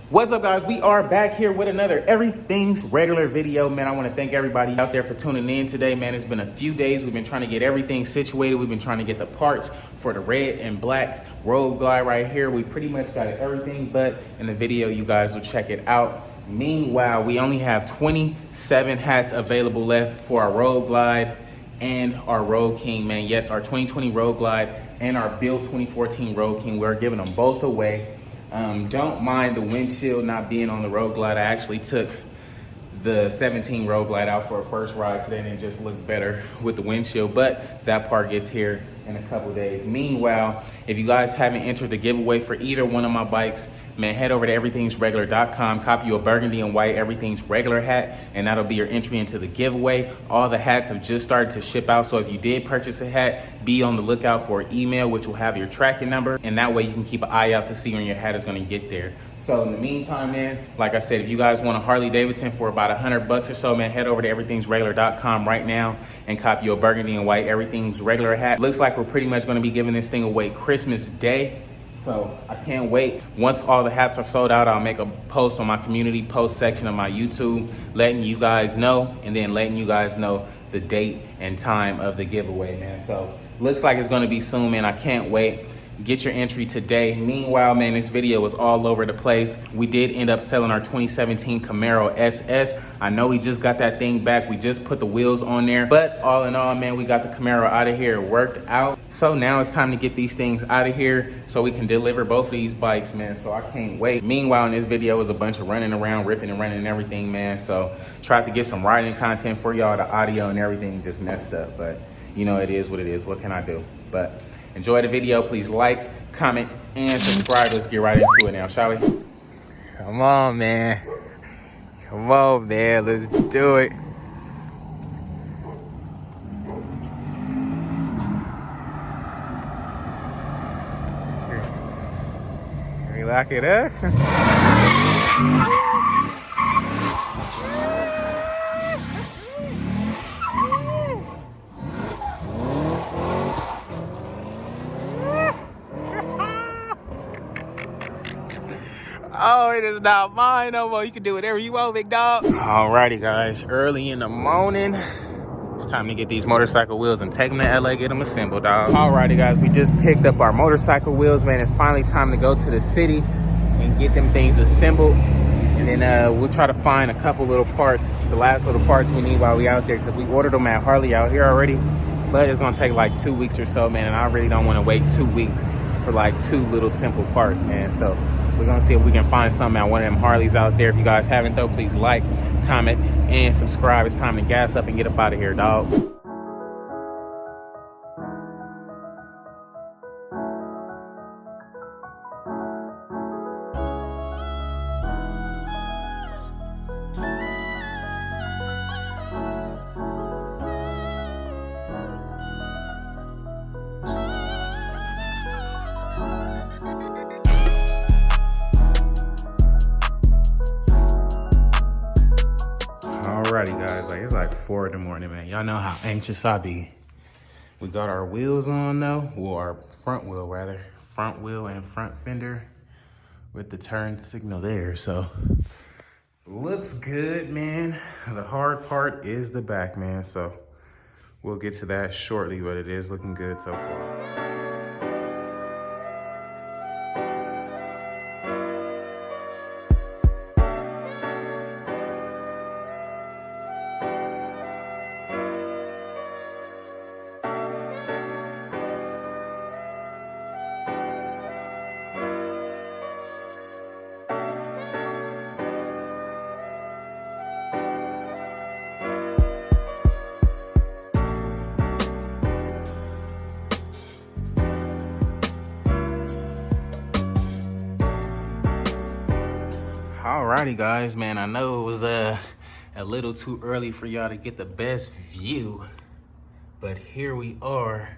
What's up, guys? We are back here with another Everything's Regular video, man. I want to thank everybody out there for tuning in today, man. It's been a few days. We've been trying to get everything situated. We've been trying to get the parts for the red and black Road Glide right here. We pretty much got everything, but in the video, you guys will check it out. Meanwhile, we only have 27 hats available left for our Road Glide and our Road King, man. Yes, our 2020 Road Glide and our built 2014 Road King. We're giving them both away. Don't mind the windshield not being on the Road Glide. I actually took the 17 Road Glide out for a first ride today and it just looked better with the windshield, but that part gets here in a couple days. Meanwhile, if you guys haven't entered the giveaway for either one of my bikes, man, head over to everythingsregular.com, copy you a burgundy and white Everything's Regular hat, and that'll be your entry into the giveaway. All the hats have just started to ship out, so if you did purchase a hat, be on the lookout for an email, which will have your tracking number, and that way you can keep an eye out to see when your hat is gonna get there. So in the meantime, man, like I said, if you guys want a Harley Davidson for about $100 or so, man, head over to everythingsregular.com right now and copy you a burgundy and white Everything's Regular hat. Looks like we're pretty much gonna be giving this thing away Christmas Day. So I can't wait. Once all the hats are sold out, I'll make a post on my community post section of my YouTube, letting you guys know, and then letting you guys know the date and time of the giveaway, man. So looks like it's gonna be soon, man. I can't wait. Get your entry today. Meanwhile, man, this video was all over the place. We did end up selling our 2017 Camaro SS. I know we just got that thing back. We just put the wheels on there. But all in all, man, we got the Camaro out of here. It worked out. So now it's time to get these things out of here so we can deliver both of these bikes, man. So I can't wait. Meanwhile, in this video was a bunch of running around, ripping and running and everything, man. So tried to get some riding content for y'all. The audio and everything just messed up. But, you know, it is what it is. What can I do? But enjoy the video. Please like, comment, and subscribe. Let's get right into it now, shall we? Come on, man. Come on, man. Let's do it. We lock it up. Oh, it is not mine no more. You can do whatever you want, big dog. Alrighty, guys. Early in the morning, it's time to get these motorcycle wheels and take them to LA, get them assembled, dog. Alrighty, guys. We just picked up our motorcycle wheels, man. It's finally time to go to the city and get them things assembled. And then we'll try to find a couple little parts, the last little parts we need while we out there, because we ordered them at Harley out here already. But it's going to take like 2 weeks or so, man. And I really don't want to wait 2 weeks for like 2 little simple parts, man. So we're gonna see if we can find something at one of them Harleys out there. If you guys haven't though, please like, comment, and subscribe. It's time to gas up and get up out of here, dog. Alrighty, guys, like it's like 4 in the morning, man. Y'all know how anxious I be. We got our wheels on though, well, our front wheel rather, front wheel and front fender with the turn signal there. So looks good, man. The hard part is the back, man. So we'll get to that shortly, but it is looking good so far. Alrighty, guys, man, I know it was a little too early for y'all to get the best view, but here we are.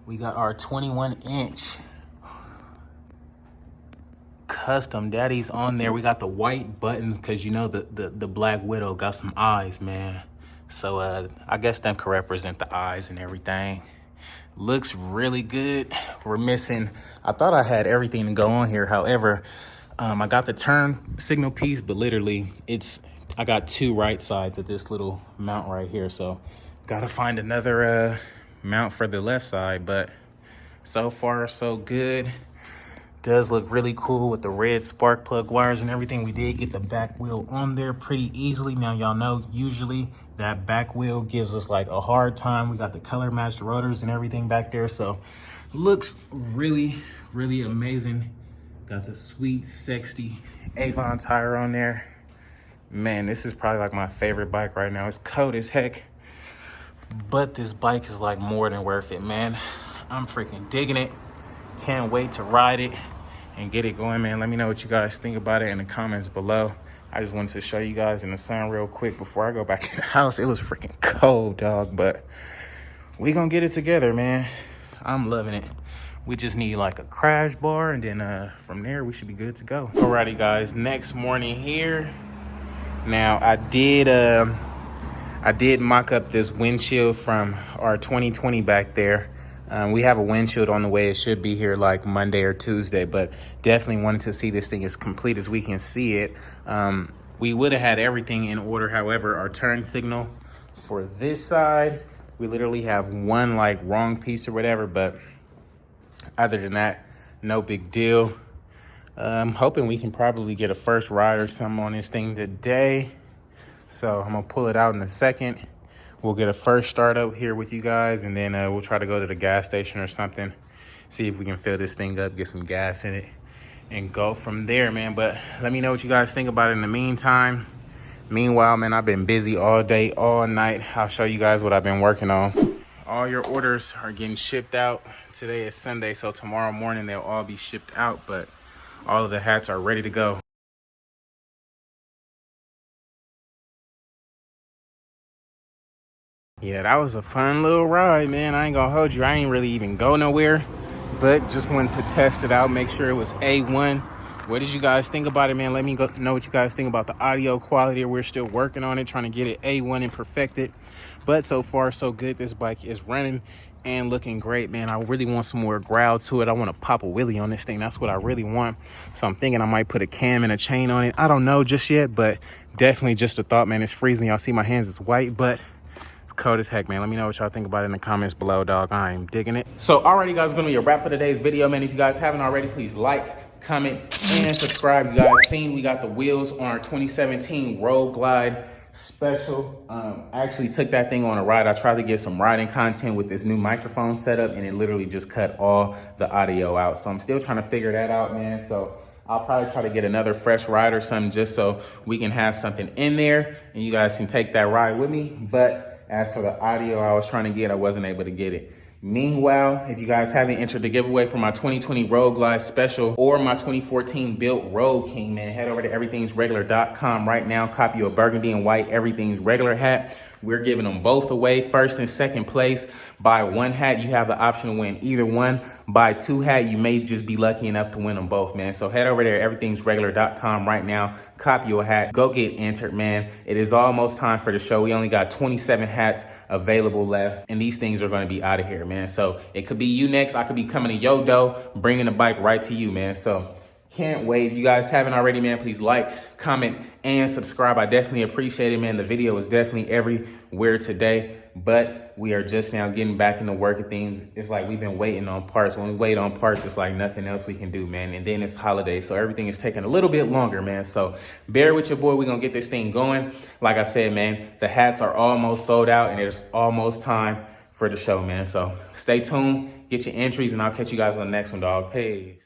We got our 21-inch custom daddies on there. We got the white buttons because you know the Black Widow got some eyes, man. So I guess them can represent the eyes and everything. Looks really good. We're missing, I thought I had everything to go on here. However, I got the turn signal piece, but literally I got two right sides of this little mount right here. So gotta find another mount for the left side, but so far so good. Does look really cool with the red spark plug wires and everything. We did get the back wheel on there pretty easily. Now y'all know usually that back wheel gives us like a hard time. We got the color matched rotors and everything back there, so looks really amazing. Got the sweet sexy Avon tire on there. Man, this is probably like my favorite bike right now. It's cold as heck, but this bike is like more than worth it, man. I'm freaking digging it. Can't wait to ride it and get it going, man. Let me know what you guys think about it in the comments below. I just wanted to show you guys in the sun real quick before I go back in the house. It was freaking cold, dog, but we gonna get it together, man. I'm loving it. We just need like a crash bar, and then from there we should be good to go. Alrighty, guys, next morning here. Now I did mock up this windshield from our 2020 back there. We have a windshield on the way. It should be here like Monday or Tuesday, but definitely wanted to see this thing as complete as we can see it. We would have had everything in order. However, our turn signal for this side, we literally have one like wrong piece or whatever, but other than that, no big deal. I'm hoping we can probably get a first ride or something on this thing today. So I'm gonna pull it out in a second. We'll get a first start up here with you guys, and then we'll try to go to the gas station or something, see if we can fill this thing up, get some gas in it, and go from there, man. But let me know what you guys think about it in the meantime. Meanwhile, man, I've been busy all day, all night. I'll show you guys what I've been working on. All your orders are getting shipped out. Today is Sunday, so tomorrow morning they'll all be shipped out, but all of the hats are ready to go. Yeah, that was a fun little ride, man. I ain't gonna hold you. I ain't really even go nowhere, but just wanted to test it out, make sure it was A1. What did you guys think about it, man? Let me know what you guys think about the audio quality. We're still working on it, trying to get it A1 and perfected. But so far, so good. This bike is running and looking great, man. I really want some more growl to it. I want to pop a wheelie on this thing. That's what I really want. So I'm thinking I might put a cam and a chain on it. I don't know just yet, but definitely just a thought, man. It's freezing. Y'all see my hands is white, but cold as heck, man. Let me know what y'all think about it in the comments below, dog. I'm digging it. So alrighty, guys, gonna be a wrap for today's video, man. If you guys haven't already, please like, comment, and subscribe. You guys seen we got the wheels on our 2017 Road Glide Special. I actually took that thing on a ride. I tried to get some riding content with this new microphone setup, and it literally just cut all the audio out. So I'm still trying to figure that out, man. So I'll probably try to get another fresh ride or something just so we can have something in there and you guys can take that ride with me. But as for the audio I was trying to get, I wasn't able to get it. Meanwhile, if you guys haven't entered the giveaway for my 2020 Road Glide Special or my 2014 built Road King, man, head over to everythingsregular.com right now. Copy a burgundy and white Everything's Regular hat. We're giving them both away, first and second place. Buy one hat, you have the option to win either one. Buy two hat, you may just be lucky enough to win them both, man. So head over there, everythingsregular.com right now. Copy your hat, go get entered, man. It is almost time for the show. We only got 27 hats available left, and these things are gonna be out of here, man. So it could be you next. I could be coming to your door, bringing the bike right to you, man. So can't wait. If you guys haven't already, man, please like, comment, and subscribe. I definitely appreciate it, man. The video is definitely everywhere today, but we are just now getting back into work of things. It's like we've been waiting on parts. When we wait on parts, it's like nothing else we can do, man. And then it's holiday, so everything is taking a little bit longer, man. So bear with your boy. We're going to get this thing going. Like I said, man, the hats are almost sold out, and it's almost time for the show, man. So stay tuned, get your entries, and I'll catch you guys on the next one, dog. Peace.